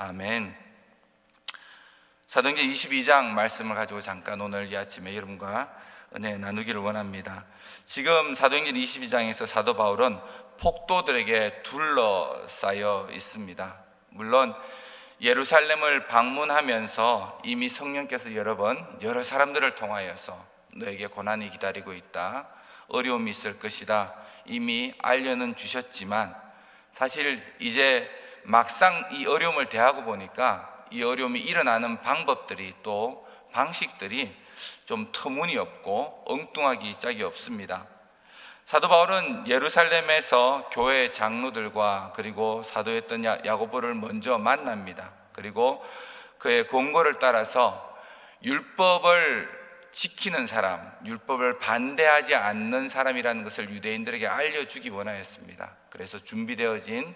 아멘. 사도행전 22장 말씀을 가지고 잠깐 오늘 이 아침에 여러분과 은혜 나누기를 원합니다. 지금 사도행전 22장에서 사도 바울은 폭도들에게 둘러싸여 있습니다. 물론 예루살렘을 방문하면서 이미 성령께서 여러 사람들을 통하여서 너에게 고난이 기다리고 있다, 어려움이 있을 것이다 이미 알려는 주셨지만, 사실 이제 막상 이 어려움을 대하고 보니까 이 어려움이 일어나는 방법들이 또 방식들이 좀 터무니없고 엉뚱하기 짝이 없습니다. 사도 바울은 예루살렘에서 교회 장로들과 그리고 사도였던 야고보를 먼저 만납니다. 그리고 그의 권고를 따라서 율법을 지키는 사람, 율법을 반대하지 않는 사람이라는 것을 유대인들에게 알려주기 원하였습니다. 그래서 준비되어진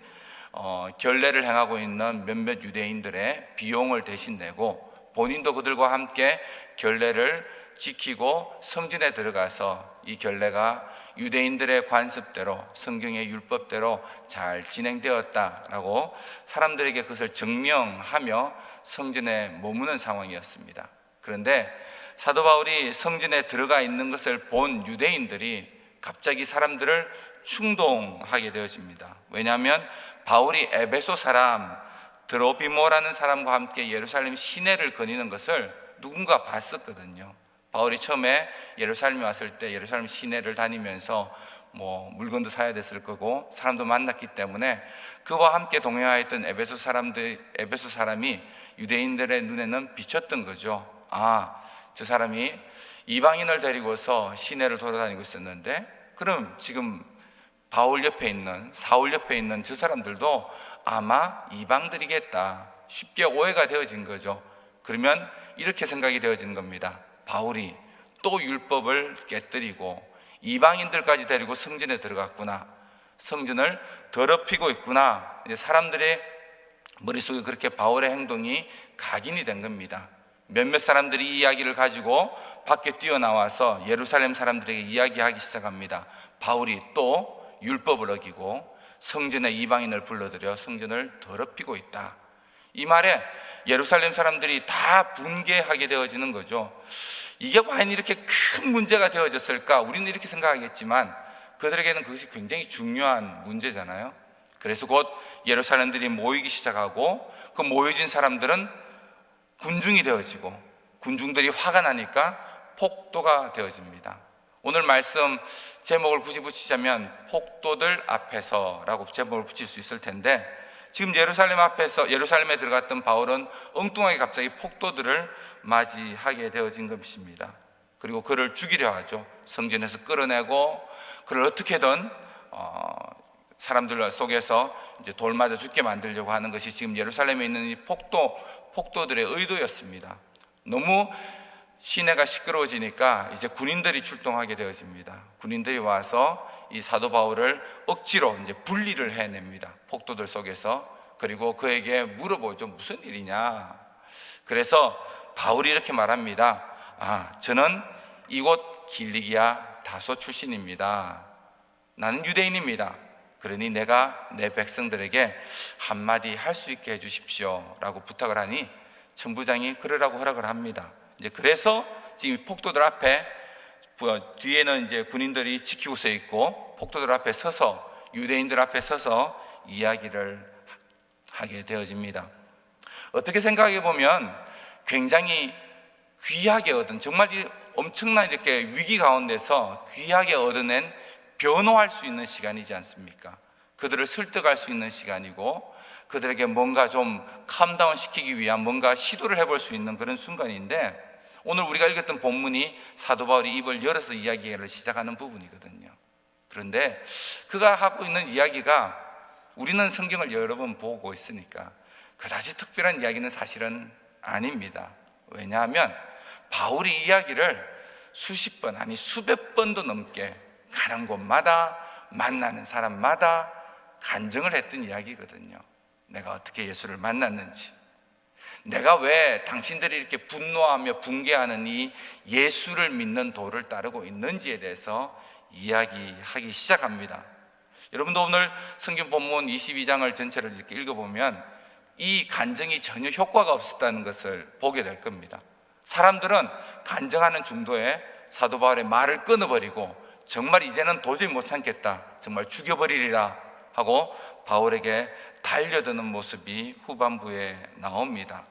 결례를 행하고 있는 몇몇 유대인들의 비용을 대신 내고 본인도 그들과 함께 결례를 지키고 성전에 들어가서 이 결례가 유대인들의 관습대로 성경의 율법대로 잘 진행되었다라고 사람들에게 그것을 증명하며 성전에 머무는 상황이었습니다. 그런데 사도 바울이 성전에 들어가 있는 것을 본 유대인들이 갑자기 사람들을 충동하게 되어집니다. 왜냐하면 바울이 에베소 사람 드로비모라는 사람과 함께 예루살렘 시내를 거니는 것을 누군가 봤었거든요. 바울이 처음에 예루살렘에 왔을 때 예루살렘 시내를 다니면서 물건도 사야 됐을 거고 사람도 만났기 때문에 그와 함께 동행하였던 에베소 사람이 유대인들의 눈에는 비쳤던 거죠. 저 사람이 이방인을 데리고서 시내를 돌아다니고 있었는데, 그럼 지금 바울 옆에 있는, 사울 옆에 있는 저 사람들도 아마 이방들이겠다, 쉽게 오해가 되어진 거죠. 그러면 이렇게 생각이 되어지는 겁니다. 바울이 또 율법을 깨뜨리고 이방인들까지 데리고 성전에 들어갔구나, 성전을 더럽히고 있구나. 이제 사람들의 머릿속에 그렇게 바울의 행동이 각인이 된 겁니다. 몇몇 사람들이 이 이야기를 가지고 밖에 뛰어나와서 예루살렘 사람들에게 이야기하기 시작합니다. 바울이 또 율법을 어기고 성전에 이방인을 불러들여 성전을 더럽히고 있다. 이 말에 예루살렘 사람들이 다 분개하게 되어지는 거죠. 이게 과연 이렇게 큰 문제가 되어졌을까? 우리는 이렇게 생각하겠지만 그들에게는 그것이 굉장히 중요한 문제잖아요. 그래서 곧 예루살렘들이 모이기 시작하고 그 모여진 사람들은 군중이 되어지고 군중들이 화가 나니까 폭도가 되어집니다. 오늘 말씀 제목을 굳이 붙이자면 폭도들 앞에서라고 제목을 붙일 수 있을 텐데, 지금 예루살렘에 들어갔던 바울은 엉뚱하게 갑자기 폭도들을 맞이하게 되어진 것입니다. 그리고 그를 죽이려 하죠. 성전에서 끌어내고 그를 어떻게든 사람들 속에서 이제 돌 맞아 죽게 만들려고 하는 것이 지금 예루살렘에 있는 이 폭도들의 의도였습니다. 너무 시내가 시끄러워지니까 이제 군인들이 출동하게 되어집니다. 군인들이 와서 이 사도 바울을 억지로 이제 분리를 해냅니다. 폭도들 속에서. 그리고 그에게 물어보죠. 무슨 일이냐? 그래서 바울이 이렇게 말합니다. 저는 이곳 길리기아 다소 출신입니다. 나는 유대인입니다. 그러니 내가 내 백성들에게 한마디 할 수 있게 해주십시오 라고 부탁을 하니 천부장이 그러라고 허락을 합니다. 이제 그래서 지금 폭도들 앞에, 뒤에는 이제 군인들이 지키고 서 있고 폭도들 앞에 서서, 유대인들 앞에 서서 이야기를 하게 되어집니다. 어떻게 생각해 보면 굉장히 귀하게 얻은, 정말 엄청난 이렇게 위기 가운데서 귀하게 얻어낸, 변호할 수 있는 시간이지 않습니까? 그들을 설득할 수 있는 시간이고 그들에게 뭔가 좀 캄다운 시키기 위한 뭔가 시도를 해볼 수 있는 그런 순간인데, 오늘 우리가 읽었던 본문이 사도 바울이 입을 열어서 이야기를 시작하는 부분이거든요. 그런데 그가 하고 있는 이야기가, 우리는 성경을 여러 번 보고 있으니까 그다지 특별한 이야기는 사실은 아닙니다. 왜냐하면 바울이 이야기를 수십 번, 아니 수백 번도 넘게 가는 곳마다 만나는 사람마다 간증을 했던 이야기거든요. 내가 어떻게 예수를 만났는지, 내가 왜 당신들이 이렇게 분노하며 붕괴하는 이 예수를 믿는 도를 따르고 있는지에 대해서 이야기하기 시작합니다. 여러분도 오늘 성경 본문 22장을 전체를 이렇게 읽어보면 이 간증이 전혀 효과가 없었다는 것을 보게 될 겁니다. 사람들은 간증하는 중도에 사도 바울의 말을 끊어버리고 정말 이제는 도저히 못 참겠다, 정말 죽여버리리라 하고 바울에게 달려드는 모습이 후반부에 나옵니다.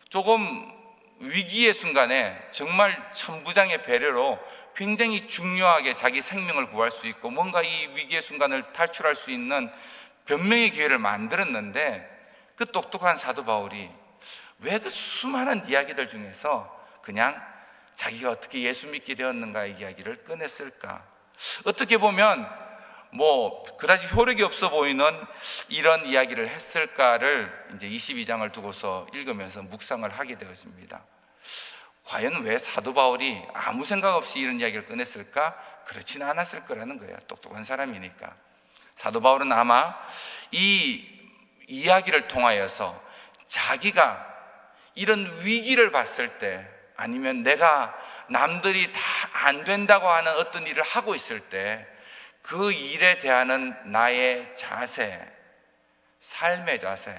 조금 위기의 순간에 정말 천부장의 배려로 굉장히 중요하게 자기 생명을 구할 수 있고 뭔가 이 위기의 순간을 탈출할 수 있는 변명의 기회를 만들었는데, 그 똑똑한 사도 바울이 왜 그 수많은 이야기들 중에서 그냥 자기가 어떻게 예수 믿게 되었는가의 이야기를 꺼냈을까? 어떻게 보면 그다지 효력이 없어 보이는 이런 이야기를 했을까를 이제 22장을 두고서 읽으면서 묵상을 하게 되었습니다. 과연 왜 사도 바울이 아무 생각 없이 이런 이야기를 꺼냈을까? 그렇지는 않았을 거라는 거예요. 똑똑한 사람이니까. 사도 바울은 아마 이 이야기를 통하여서 자기가 이런 위기를 봤을 때, 아니면 내가 남들이 다 안 된다고 하는 어떤 일을 하고 있을 때 그 일에 대한 나의 자세, 삶의 자세,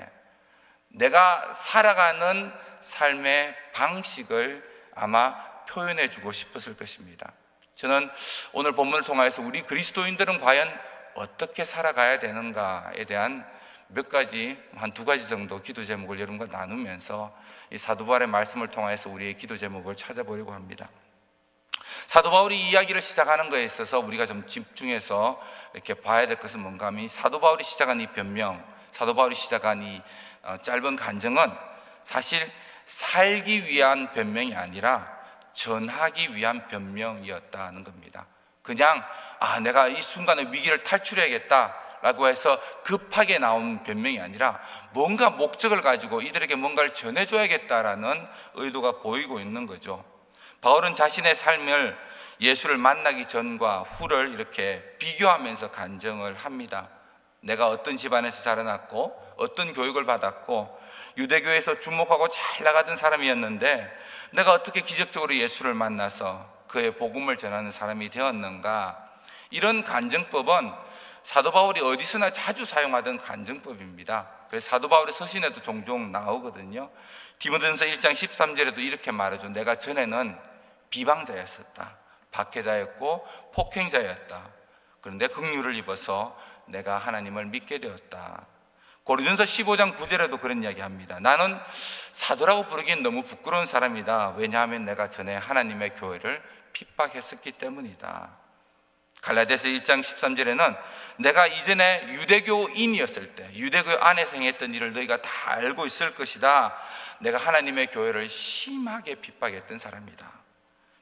내가 살아가는 삶의 방식을 아마 표현해 주고 싶었을 것입니다. 저는 오늘 본문을 통해서 우리 그리스도인들은 과연 어떻게 살아가야 되는가에 대한 몇 가지, 한 두 가지 정도 기도 제목을 여러분과 나누면서 이 사도 바울의 말씀을 통해서 우리의 기도 제목을 찾아보려고 합니다. 사도 바울이 이야기를 시작하는 것에 있어서 우리가 좀 집중해서 이렇게 봐야 될 것은 뭔가 하면, 사도 바울이 시작한 이 변명, 사도 바울이 시작한 이 짧은 간증은 사실 살기 위한 변명이 아니라 전하기 위한 변명이었다는 겁니다. 그냥 내가 이 순간의 위기를 탈출해야겠다 라고 해서 급하게 나온 변명이 아니라 뭔가 목적을 가지고 이들에게 뭔가를 전해줘야겠다라는 의도가 보이고 있는 거죠. 바울은 자신의 삶을 예수를 만나기 전과 후를 이렇게 비교하면서 간증을 합니다. 내가 어떤 집안에서 자라났고 어떤 교육을 받았고 유대교에서 주목하고 잘 나가던 사람이었는데 내가 어떻게 기적적으로 예수를 만나서 그의 복음을 전하는 사람이 되었는가. 이런 간증법은 사도 바울이 어디서나 자주 사용하던 간증법입니다. 그래서 사도 바울의 서신에도 종종 나오거든요. 디모데전서 1장 13절에도 이렇게 말하죠. 내가 전에는 비방자였었다, 박해자였고 폭행자였다. 그런데 긍휼을 입어서 내가 하나님을 믿게 되었다. 고린도전서 15장 9절에도 그런 이야기 합니다. 나는 사도라고 부르기엔 너무 부끄러운 사람이다. 왜냐하면 내가 전에 하나님의 교회를 핍박했었기 때문이다. 갈라디아서 1장 13절에는 내가 이전에 유대교인이었을 때 유대교 안에서 행했던 일을 너희가 다 알고 있을 것이다. 내가 하나님의 교회를 심하게 핍박했던 사람이다.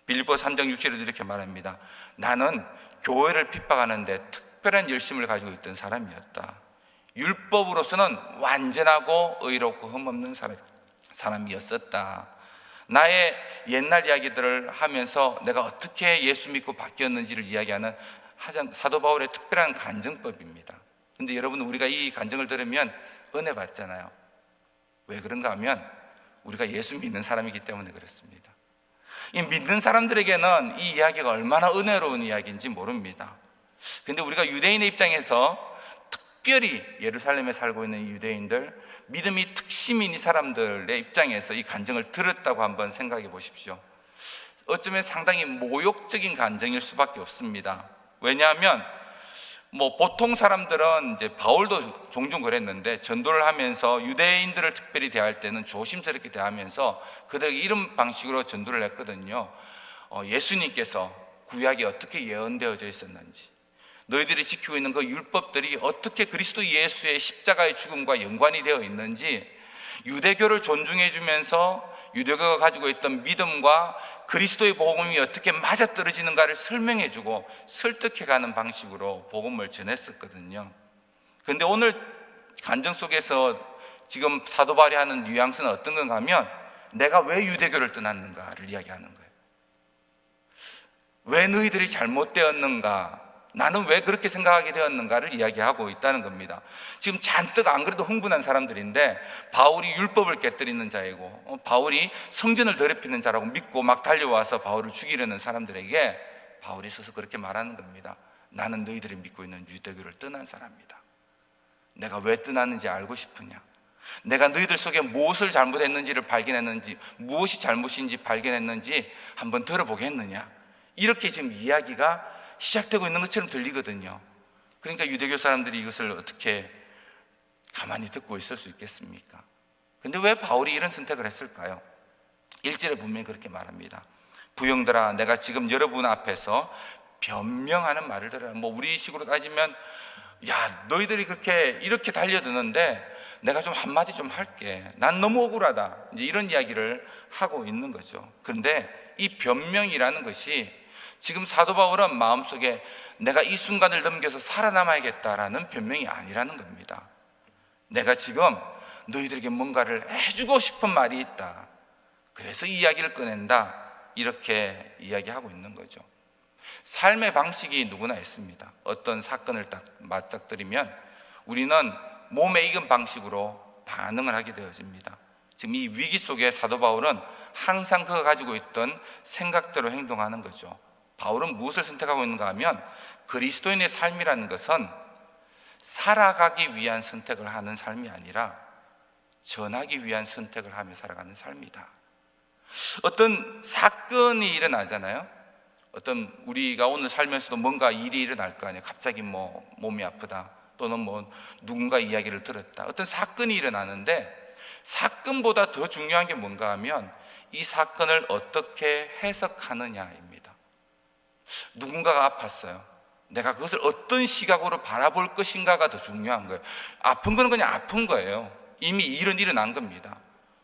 빌립보서 3장 6절에도 이렇게 말합니다. 나는 교회를 핍박하는데 특별한 열심을 가지고 있던 사람이었다. 율법으로서는 완전하고 의롭고 흠없는 사람이었었다. 나의 옛날 이야기들을 하면서 내가 어떻게 예수 믿고 바뀌었는지를 이야기하는 사도 바울의 특별한 간증법입니다. 근데 여러분, 우리가 이 간증을 들으면 은혜 받잖아요. 왜 그런가 하면 우리가 예수 믿는 사람이기 때문에 그렇습니다. 이 믿는 사람들에게는 이 이야기가 얼마나 은혜로운 이야기인지 모릅니다. 근데 우리가 유대인의 입장에서, 특별히 예루살렘에 살고 있는 유대인들, 믿음이 특심인 이 사람들의 입장에서 이 간증을 들었다고 한번 생각해 보십시오. 어쩌면 상당히 모욕적인 간증일 수밖에 없습니다. 왜냐하면 보통 사람들은 이제 바울도 종종 그랬는데 전도를 하면서 유대인들을 특별히 대할 때는 조심스럽게 대하면서 그들에게 이런 방식으로 전도를 했거든요. 예수님께서 구약에 어떻게 예언되어져 있었는지, 너희들이 지키고 있는 그 율법들이 어떻게 그리스도 예수의 십자가의 죽음과 연관이 되어 있는지, 유대교를 존중해 주면서 유대교가 가지고 있던 믿음과 그리스도의 복음이 어떻게 맞아떨어지는가를 설명해 주고 설득해 가는 방식으로 복음을 전했었거든요. 그런데 오늘 간증 속에서 지금 사도 바울이 하는 뉘앙스는 어떤 건가 하면, 내가 왜 유대교를 떠났는가를 이야기하는 거예요. 왜 너희들이 잘못되었는가, 나는 왜 그렇게 생각하게 되었는가를 이야기하고 있다는 겁니다. 지금 잔뜩 안 그래도 흥분한 사람들인데 바울이 율법을 깨뜨리는 자이고 바울이 성전을 더럽히는 자라고 믿고 막 달려와서 바울을 죽이려는 사람들에게 바울이 서서 그렇게 말하는 겁니다. 나는 너희들이 믿고 있는 유대교를 떠난 사람이다. 내가 왜 떠났는지 알고 싶으냐? 내가 너희들 속에 무엇을 잘못했는지를 발견했는지, 무엇이 잘못인지 발견했는지 한번 들어보겠느냐? 이렇게 지금 이야기가 시작되고 있는 것처럼 들리거든요. 그러니까 유대교 사람들이 이것을 어떻게 가만히 듣고 있을 수 있겠습니까? 근데 왜 바울이 이런 선택을 했을까요? 1절에 분명히 그렇게 말합니다. 부형들아, 내가 지금 여러분 앞에서 변명하는 말을 들어라. 뭐 우리 식으로 따지면, 야, 너희들이 이렇게 달려드는데 내가 좀 한마디 좀 할게. 난 너무 억울하다. 이제 이런 이야기를 하고 있는 거죠. 그런데 이 변명이라는 것이 지금 사도 바울은 마음속에 내가 이 순간을 넘겨서 살아남아야겠다라는 변명이 아니라는 겁니다. 내가 지금 너희들에게 뭔가를 해주고 싶은 말이 있다. 그래서 이 이야기를 꺼낸다. 이렇게 이야기하고 있는 거죠. 삶의 방식이 누구나 있습니다. 어떤 사건을 딱 맞닥뜨리면 우리는 몸에 익은 방식으로 반응을 하게 되어집니다. 지금 이 위기 속에 사도 바울은 항상 그가 가지고 있던 생각대로 행동하는 거죠. 바울은 무엇을 선택하고 있는가 하면 그리스도인의 삶이라는 것은 살아가기 위한 선택을 하는 삶이 아니라 전하기 위한 선택을 하며 살아가는 삶이다. 어떤 사건이 일어나잖아요. 어떤 우리가 오늘 살면서도 뭔가 일이 일어날 거 아니에요. 갑자기 뭐 몸이 아프다, 또는 뭐 누군가 이야기를 들었다. 어떤 사건이 일어나는데 사건보다 더 중요한 게 뭔가 하면 이 사건을 어떻게 해석하느냐입니다. 누군가가 아팠어요. 내가 그것을 어떤 시각으로 바라볼 것인가가 더 중요한 거예요. 아픈 거는 그냥 아픈 거예요. 이미 일은 일어난 겁니다.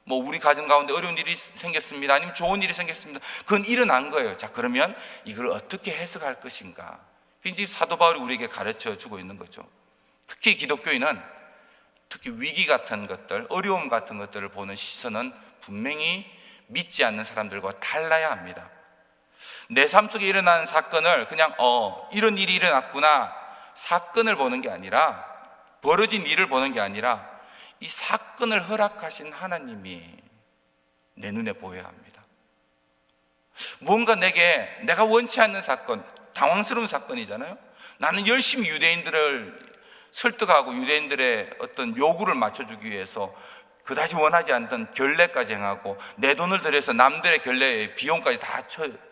뭐 우리 가정 가운데 어려운 일이 생겼습니다. 아니면 좋은 일이 생겼습니다. 그건 일어난 거예요. 자, 그러면 이걸 어떻게 해석할 것인가? 이제 사도 바울이 우리에게 가르쳐 주고 있는 거죠. 특히 기독교인은 특히 위기 같은 것들, 어려움 같은 것들을 보는 시선은 분명히 믿지 않는 사람들과 달라야 합니다. 내 삶 속에 일어나는 사건을 그냥 이런 일이 일어났구나, 사건을 보는 게 아니라, 벌어진 일을 보는 게 아니라 이 사건을 허락하신 하나님이 내 눈에 보여야 합니다. 뭔가 내가 원치 않는 사건, 당황스러운 사건이잖아요. 나는 열심히 유대인들을 설득하고 유대인들의 어떤 요구를 맞춰주기 위해서 그다지 원하지 않던 결례까지 행하고 내 돈을 들여서 남들의 결례 비용까지 다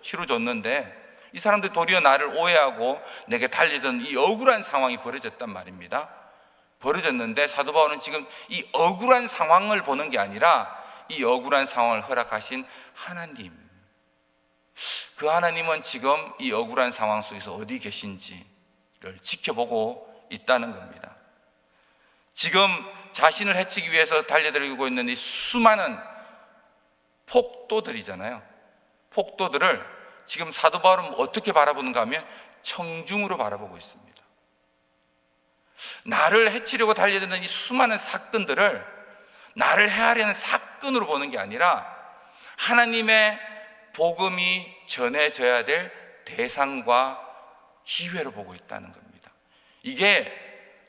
치러줬는데 이 사람들이 도리어 나를 오해하고 내게 달리던 이 억울한 상황이 벌어졌단 말입니다. 벌어졌는데 사도 바울은 지금 이 억울한 상황을 보는 게 아니라 이 억울한 상황을 허락하신 하나님, 그 하나님은 지금 이 억울한 상황 속에서 어디 계신지를 지켜보고 있다는 겁니다. 지금 자신을 해치기 위해서 달려들고 있는 이 수많은 폭도들이잖아요. 폭도들을 지금 사도 바울은 어떻게 바라보는가 하면 청중으로 바라보고 있습니다. 나를 해치려고 달려드는 이 수많은 사건들을 나를 해하려는 사건으로 보는 게 아니라 하나님의 복음이 전해져야 될 대상과 기회로 보고 있다는 겁니다. 이게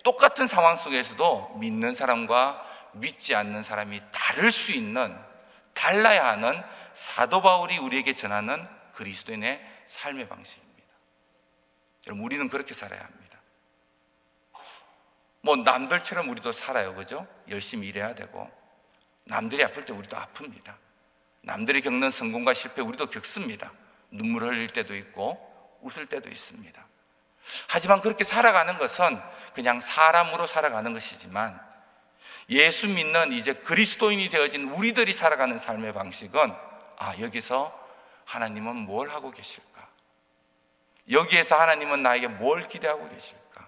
똑같은 상황 속에서도 믿는 사람과 믿지 않는 사람이 다를 수 있는, 달라야 하는 사도 바울이 우리에게 전하는 그리스도인의 삶의 방식입니다. 여러분, 우리는 그렇게 살아야 합니다. 뭐 남들처럼 우리도 살아요, 그죠? 열심히 일해야 되고, 남들이 아플 때 우리도 아픕니다. 남들이 겪는 성공과 실패 우리도 겪습니다. 눈물 흘릴 때도 있고 웃을 때도 있습니다. 하지만 그렇게 살아가는 것은 그냥 사람으로 살아가는 것이지만 예수 믿는 이제 그리스도인이 되어진 우리들이 살아가는 삶의 방식은 여기서 하나님은 뭘 하고 계실까? 여기에서 하나님은 나에게 뭘 기대하고 계실까?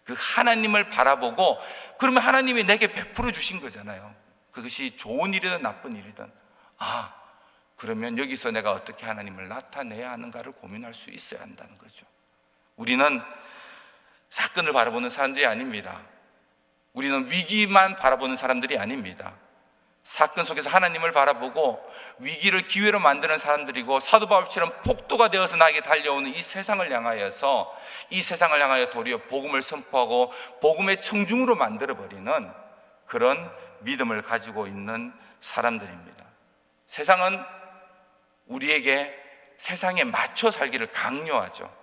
그 하나님을 바라보고, 그러면 하나님이 내게 베풀어 주신 거잖아요. 그것이 좋은 일이든 나쁜 일이든, 그러면 여기서 내가 어떻게 하나님을 나타내야 하는가를 고민할 수 있어야 한다는 거죠. 우리는 사건을 바라보는 사람들이 아닙니다. 우리는 위기만 바라보는 사람들이 아닙니다. 사건 속에서 하나님을 바라보고 위기를 기회로 만드는 사람들이고, 사도 바울처럼 폭도가 되어서 나에게 달려오는 이 세상을 향하여 도리어 복음을 선포하고 복음의 청중으로 만들어버리는 그런 믿음을 가지고 있는 사람들입니다. 세상은 우리에게 세상에 맞춰 살기를 강요하죠.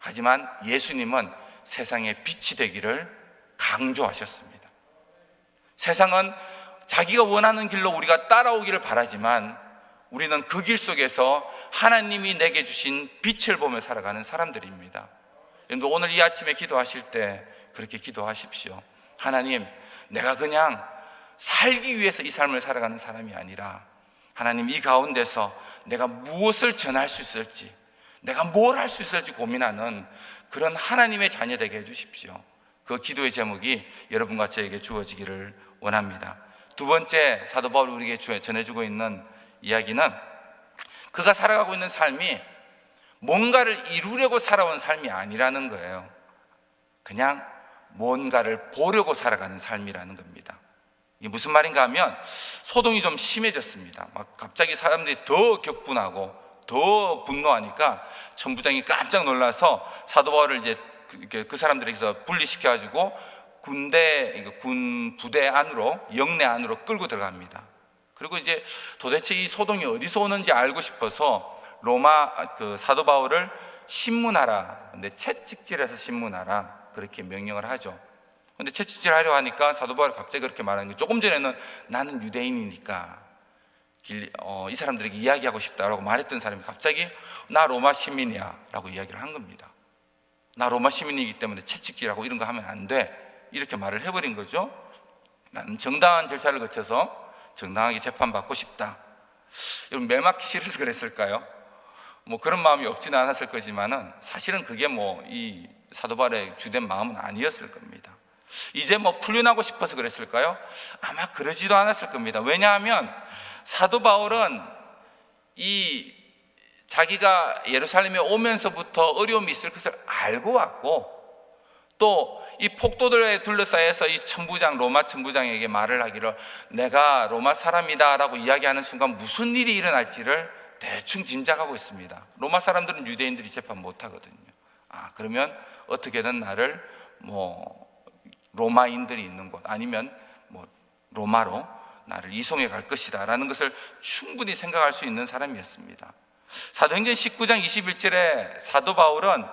하지만 예수님은 세상의 빛이 되기를 강조하셨습니다. 세상은 자기가 원하는 길로 우리가 따라오기를 바라지만 우리는 그 길 속에서 하나님이 내게 주신 빛을 보며 살아가는 사람들입니다. 여러분, 오늘 이 아침에 기도하실 때 그렇게 기도하십시오. 하나님, 내가 그냥 살기 위해서 이 삶을 살아가는 사람이 아니라 하나님, 이 가운데서 내가 무엇을 전할 수 있을지, 내가 뭘 할 수 있을지 고민하는 그런 하나님의 자녀 되게 해주십시오. 그 기도의 제목이 여러분과 저에게 주어지기를 원합니다. 두 번째, 사도 바울이 우리에게 전해주고 있는 이야기는 그가 살아가고 있는 삶이 뭔가를 이루려고 살아온 삶이 아니라는 거예요. 그냥 뭔가를 보려고 살아가는 삶이라는 겁니다. 이게 무슨 말인가 하면 소동이 좀 심해졌습니다. 막 갑자기 사람들이 더 격분하고 더 분노하니까 천부장이 깜짝 놀라서 사도 바울을 이제 그 사람들에게서 분리시켜가지고 군 부대 안으로, 영내 안으로 끌고 들어갑니다. 그리고 이제 도대체 이 소동이 어디서 오는지 알고 싶어서 로마 그 사도 바울을 신문하라. 근데 채찍질해서 신문하라. 그렇게 명령을 하죠. 근데 채찍질하려 하니까 사도 바울이 갑자기 그렇게 말하는 게, 조금 전에는 나는 유대인이니까 이 사람들에게 이야기하고 싶다라고 말했던 사람이 갑자기 나 로마 시민이야 라고 이야기를 한 겁니다. 나 로마 시민이기 때문에 채찍질하고 이런 거 하면 안 돼, 이렇게 말을 해버린 거죠. 나는 정당한 절차를 거쳐서 정당하게 재판받고 싶다. 여러분, 매맞기 싫어서 그랬을까요? 뭐 그런 마음이 없지는 않았을 거지만은 사실은 그게 뭐 이 사도 바울의 주된 마음은 아니었을 겁니다. 이제 뭐 풀려나고 싶어서 그랬을까요? 아마 그러지도 않았을 겁니다. 왜냐하면 사도 바울은 자기가 예루살렘에 오면서부터 어려움이 있을 것을 알고 왔고, 또 이 폭도들에 둘러싸여서 이 로마 천부장에게 말을 하기를 내가 로마 사람이다 라고 이야기하는 순간 무슨 일이 일어날지를 대충 짐작하고 있습니다. 로마 사람들은 유대인들이 재판 못 하거든요. 그러면 어떻게든 나를 로마인들이 있는 곳 아니면 로마로 나를 이송해 갈 것이다 라는 것을 충분히 생각할 수 있는 사람이었습니다. 사도행전 19장 21절에 사도 바울은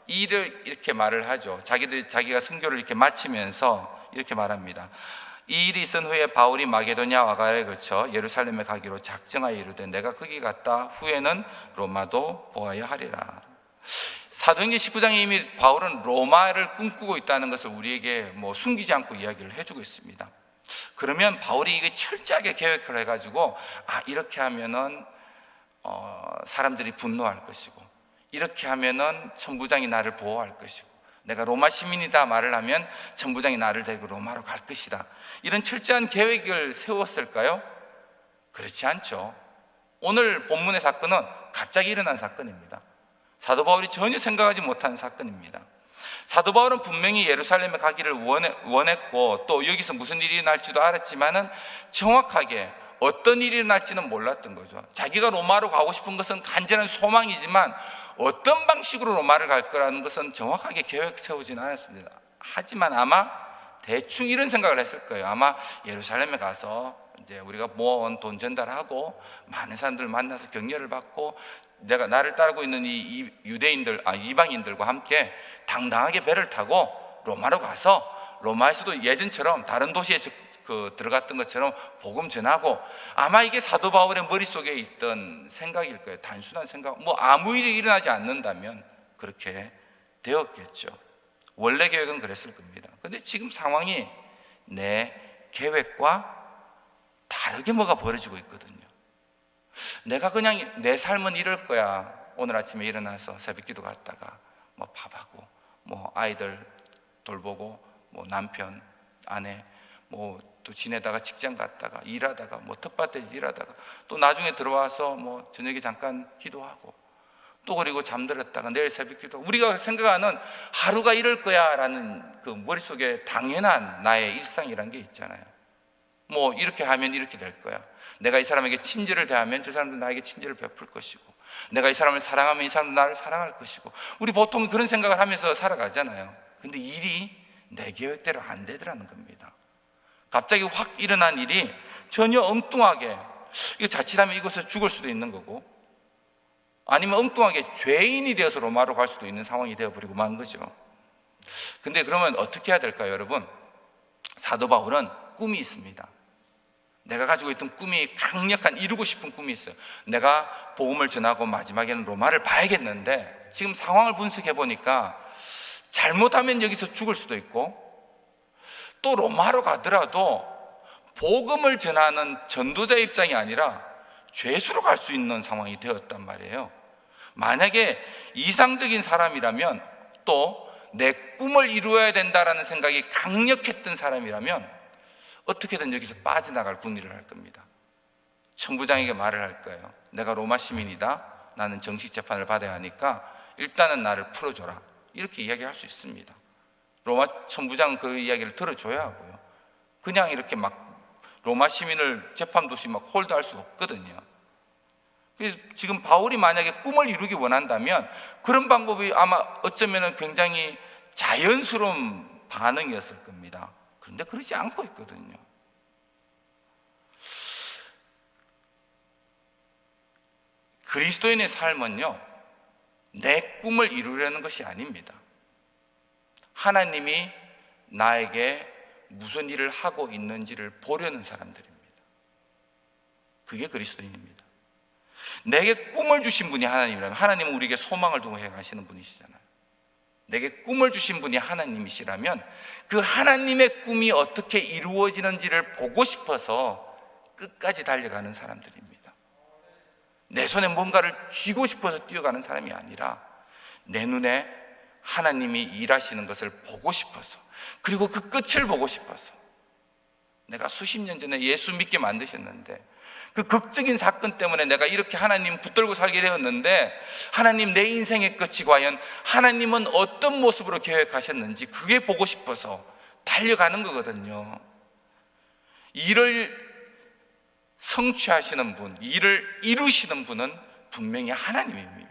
이렇게 말을 하죠. 자기가 선교를 이렇게 마치면서 이렇게 말합니다. 이 일이 있은 후에 바울이 마게도냐 아가야에 거쳐 예루살렘에 가기로 작정하여 이르되 내가 거기 갔다 후에는 로마도 보아야 하리라. 사도행전 19장에 이미 바울은 로마를 꿈꾸고 있다는 것을 우리에게 숨기지 않고 이야기를 해주고 있습니다. 그러면 바울이 이게 철저하게 계획을 해가지고 이렇게 하면은 사람들이 분노할 것이고, 이렇게 하면은 천부장이 나를 보호할 것이고, 내가 로마 시민이다 말을 하면 천부장이 나를 데리고 로마로 갈 것이다, 이런 철저한 계획을 세웠을까요? 그렇지 않죠. 오늘 본문의 사건은 갑자기 일어난 사건입니다. 사도 바울이 전혀 생각하지 못한 사건입니다. 사도 바울은 분명히 예루살렘에 가기를 원했고 또 여기서 무슨 일이 날지도 알았지만은 정확하게 어떤 일이 날지는 몰랐던 거죠. 자기가 로마로 가고 싶은 것은 간절한 소망이지만 어떤 방식으로 로마를 갈 거라는 것은 정확하게 계획 세우지는 않았습니다. 하지만 아마 대충 이런 생각을 했을 거예요. 아마 예루살렘에 가서 이제 우리가 모아온 돈 전달하고 많은 사람들 만나서 격려를 받고 나를 따르고 있는 이 이방인들과 함께 당당하게 배를 타고 로마로 가서 로마에서도 예전처럼 다른 도시에 들어갔던 것처럼 복음 전하고, 아마 이게 사도 바울의 머릿속에 있던 생각일 거예요. 단순한 생각, 아무 일이 일어나지 않는다면 그렇게 되었겠죠. 원래 계획은 그랬을 겁니다. 그런데 지금 상황이 내 계획과 다르게 뭐가 벌어지고 있거든요. 내가 그냥 내 삶은 이럴 거야. 오늘 아침에 일어나서 새벽기도 갔다가 밥하고 아이들 돌보고 남편 아내 또 지내다가 직장 갔다가 일하다가 텃밭에 일하다가 또 나중에 들어와서 저녁에 잠깐 기도하고 또 그리고 잠들었다가 내일 새벽기도, 우리가 생각하는 하루가 이럴 거야 라는 그 머릿속에 당연한 나의 일상이란 게 있잖아요. 이렇게 하면 이렇게 될 거야. 내가 이 사람에게 친절을 대하면 저 사람도 나에게 친절을 베풀 것이고, 내가 이 사람을 사랑하면 이 사람도 나를 사랑할 것이고, 우리 보통 그런 생각을 하면서 살아가잖아요. 근데 일이 내 계획대로 안 되더라는 겁니다. 갑자기 확 일어난 일이 전혀 엉뚱하게, 이거 자칫하면 이곳에서 죽을 수도 있는 거고, 아니면 엉뚱하게 죄인이 되어서 로마로 갈 수도 있는 상황이 되어버리고 만 거죠. 근데 그러면 어떻게 해야 될까요, 여러분? 사도 바울은 꿈이 있습니다. 내가 가지고 있던 꿈이 강력한, 이루고 싶은 꿈이 있어요. 내가 복음을 전하고 마지막에는 로마를 봐야겠는데, 지금 상황을 분석해 보니까 잘못하면 여기서 죽을 수도 있고, 또 로마로 가더라도 복음을 전하는 전도자 입장이 아니라 죄수로 갈 수 있는 상황이 되었단 말이에요. 만약에 이상적인 사람이라면, 또 내 꿈을 이루어야 된다라는 생각이 강력했던 사람이라면 어떻게든 여기서 빠져나갈 군의를 할 겁니다. 천부장에게 말을 할 거예요. 내가 로마 시민이다, 나는 정식 재판을 받아야 하니까 일단은 나를 풀어줘라, 이렇게 이야기할 수 있습니다. 로마 천부장은 그 이야기를 들어줘야 하고요. 그냥 이렇게 막 로마 시민을 재판도시 막 홀드할 수 없거든요. 그래서 지금 바울이 만약에 꿈을 이루기 원한다면 그런 방법이 아마 어쩌면 굉장히 자연스러운 반응이었을 겁니다. 그런데 그러지 않고 있거든요. 그리스도인의 삶은요, 내 꿈을 이루려는 것이 아닙니다. 하나님이 나에게 무슨 일을 하고 있는지를 보려는 사람들입니다. 그게 그리스도인입니다. 내게 꿈을 주신 분이 하나님이라면, 하나님은 우리에게 소망을 두고 행하시는 분이시잖아요. 내게 꿈을 주신 분이 하나님이시라면 그 하나님의 꿈이 어떻게 이루어지는지를 보고 싶어서 끝까지 달려가는 사람들입니다. 내 손에 뭔가를 쥐고 싶어서 뛰어가는 사람이 아니라 내 눈에 하나님이 일하시는 것을 보고 싶어서, 그리고 그 끝을 보고 싶어서. 내가 수십 년 전에 예수 믿게 만드셨는데 그 극적인 사건 때문에 내가 이렇게 하나님 붙들고 살게 되었는데, 하나님 내 인생의 끝이 과연 하나님은 어떤 모습으로 계획하셨는지 그게 보고 싶어서 달려가는 거거든요. 일을 성취하시는 분, 일을 이루시는 분은 분명히 하나님입니다.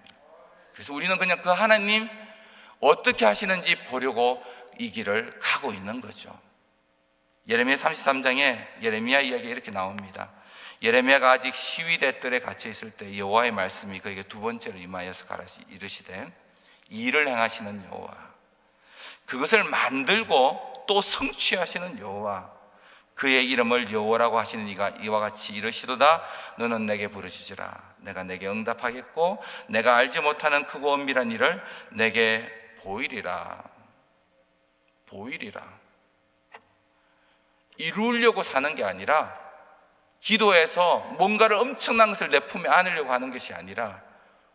그래서 우리는 그냥 그 하나님 어떻게 하시는지 보려고 이 길을 가고 있는 거죠. 예레미야 33장에 예레미야 이야기가 이렇게 나옵니다. 예레미야가 아직 시위대 뜰에 갇혀 있을 때 여호와의 말씀이 그에게 두 번째로 임하여서 이르시되, 이 일을 행하시는 여호와, 그것을 만들고 또 성취하시는 여호와, 그의 이름을 여호와라고 하시는 이가 이와 같이 이르시도다. 너는 내게 부르짖으라. 내가 내게 응답하겠고 내가 알지 못하는 크고 엄밀한 일을 내게 보이리라. 보이리라. 이루려고 사는 게 아니라, 기도해서 뭔가를 엄청난 것을 내 품에 안으려고 하는 것이 아니라,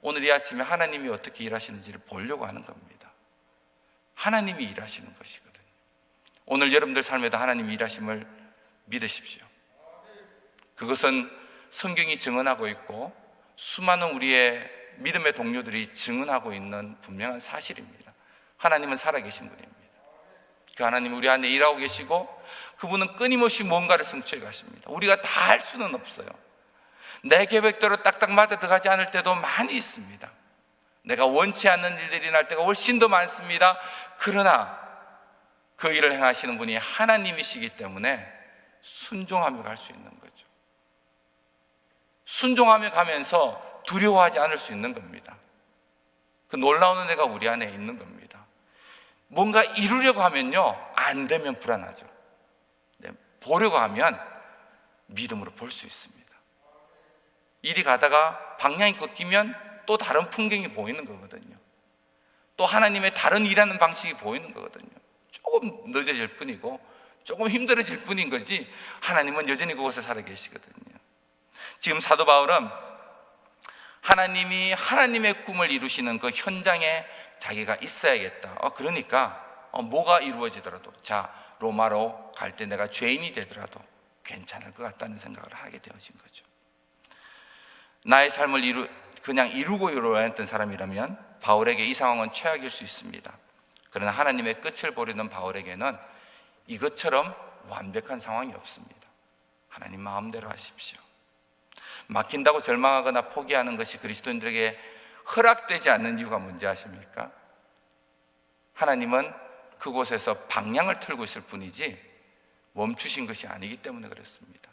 오늘 이 아침에 하나님이 어떻게 일하시는지를 보려고 하는 겁니다. 하나님이 일하시는 것이거든요. 오늘 여러분들 삶에도 하나님이 일하심을 믿으십시오. 그것은 성경이 증언하고 있고 수많은 우리의 믿음의 동료들이 증언하고 있는 분명한 사실입니다. 하나님은 살아계신 분입니다. 그 하나님 우리 안에 일하고 계시고 그분은 끊임없이 뭔가를 성취해 가십니다. 우리가 다 할 수는 없어요. 내 계획대로 딱딱 맞아 들어가지 않을 때도 많이 있습니다. 내가 원치 않는 일들이 날 때가 훨씬 더 많습니다. 그러나 그 일을 행하시는 분이 하나님이시기 때문에 순종하며 갈 수 있는 거죠. 순종하며 가면서 두려워하지 않을 수 있는 겁니다. 그 놀라운 은혜가 우리 안에 있는 겁니다. 뭔가 이루려고 하면요, 안 되면 불안하죠. 네, 보려고 하면 믿음으로 볼 수 있습니다. 이리 가다가 방향이 꺾이면 또 다른 풍경이 보이는 거거든요. 또 하나님의 다른 일하는 방식이 보이는 거거든요. 조금 늦어질 뿐이고 조금 힘들어질 뿐인 거지, 하나님은 여전히 그곳에 살아계시거든요. 지금 사도 바울은 하나님이 하나님의 꿈을 이루시는 그 현장에 자기가 있어야겠다. 그러니까 뭐가 이루어지더라도, 자, 로마로 갈 때 내가 죄인이 되더라도 괜찮을 것 같다는 생각을 하게 되어진 거죠. 나의 삶을 그냥 이루고 했던 사람이라면 바울에게 이 상황은 최악일 수 있습니다. 그러나 하나님의 끝을 보려는 바울에게는 이것처럼 완벽한 상황이 없습니다. 하나님 마음대로 하십시오. 막힌다고 절망하거나 포기하는 것이 그리스도인들에게 허락되지 않는 이유가 뭔지 아십니까? 하나님은 그곳에서 방향을 틀고 있을 뿐이지 멈추신 것이 아니기 때문에 그렇습니다.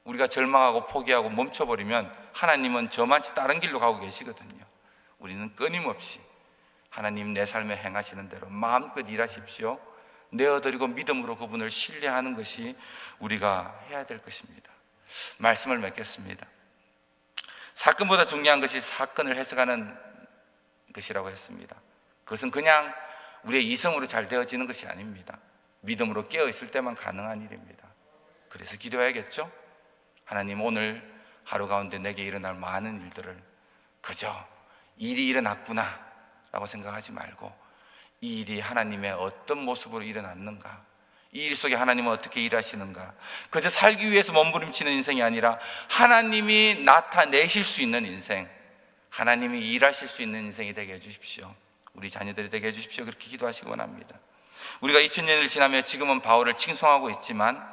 우리가 절망하고 포기하고 멈춰버리면 하나님은 저만치 다른 길로 가고 계시거든요. 우리는 끊임없이 하나님 내 삶에 행하시는 대로 마음껏 일하십시오. 내어드리고 믿음으로 그분을 신뢰하는 것이 우리가 해야 될 것입니다. 말씀을 맺겠습니다. 사건보다 중요한 것이 사건을 해석하는 것이라고 했습니다. 그것은 그냥 우리의 이성으로 잘 되어지는 것이 아닙니다. 믿음으로 깨어있을 때만 가능한 일입니다. 그래서 기도해야겠죠? 하나님, 오늘 하루 가운데 내게 일어날 많은 일들을 그저 일이 일어났구나 라고 생각하지 말고, 이 일이 하나님의 어떤 모습으로 일어났는가, 이 일 속에 하나님은 어떻게 일하시는가, 그저 살기 위해서 몸부림치는 인생이 아니라 하나님이 나타내실 수 있는 인생, 하나님이 일하실 수 있는 인생이 되게 해주십시오. 우리 자녀들이 되게 해주십시오. 그렇게 기도하시기 원합니다. 우리가 2000년을 지나며 지금은 바울을 칭송하고 있지만,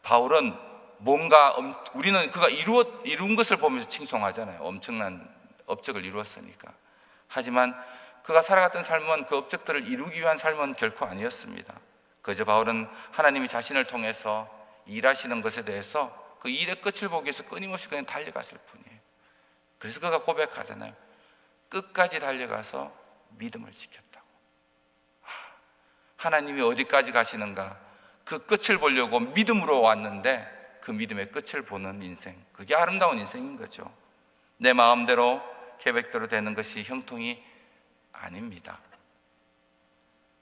바울은 뭔가 우리는 그가 이룬 것을 보면서 칭송하잖아요. 엄청난 업적을 이루었으니까. 하지만 그가 살아갔던 삶은, 그 업적들을 이루기 위한 삶은 결코 아니었습니다. 그저 바울은 하나님이 자신을 통해서 일하시는 것에 대해서 그 일의 끝을 보기 위해서 끊임없이 그냥 달려갔을 뿐이에요. 그래서 그가 고백하잖아요. 끝까지 달려가서 믿음을 지켰다고. 하나님이 어디까지 가시는가, 그 끝을 보려고 믿음으로 왔는데 그 믿음의 끝을 보는 인생, 그게 아름다운 인생인 거죠. 내 마음대로 계획대로 되는 것이 형통이 아닙니다.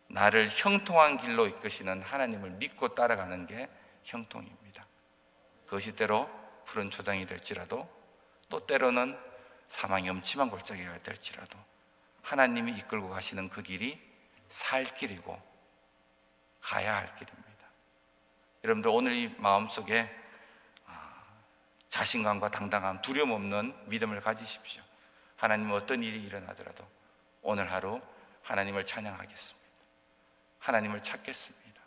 나를 형통한 길로 이끄시는 하나님을 믿고 따라가는 게 형통입니다. 그것이 때로 푸른 초장이 될지라도, 또 때로는 사망의 음침한 골짜기가 될지라도 하나님이 이끌고 가시는 그 길이 살 길이고 가야 할 길입니다. 여러분들, 오늘 이 마음속에 자신감과 당당함, 두려움 없는 믿음을 가지십시오. 하나님은 어떤 일이 일어나더라도 오늘 하루 하나님을 찬양하겠습니다. 하나님을 찾겠습니다.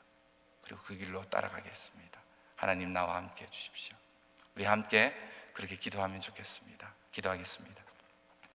그리고 그 길로 따라가겠습니다. 하나님 나와 함께 해주십시오. 우리 함께 그렇게 기도하면 좋겠습니다. 기도하겠습니다.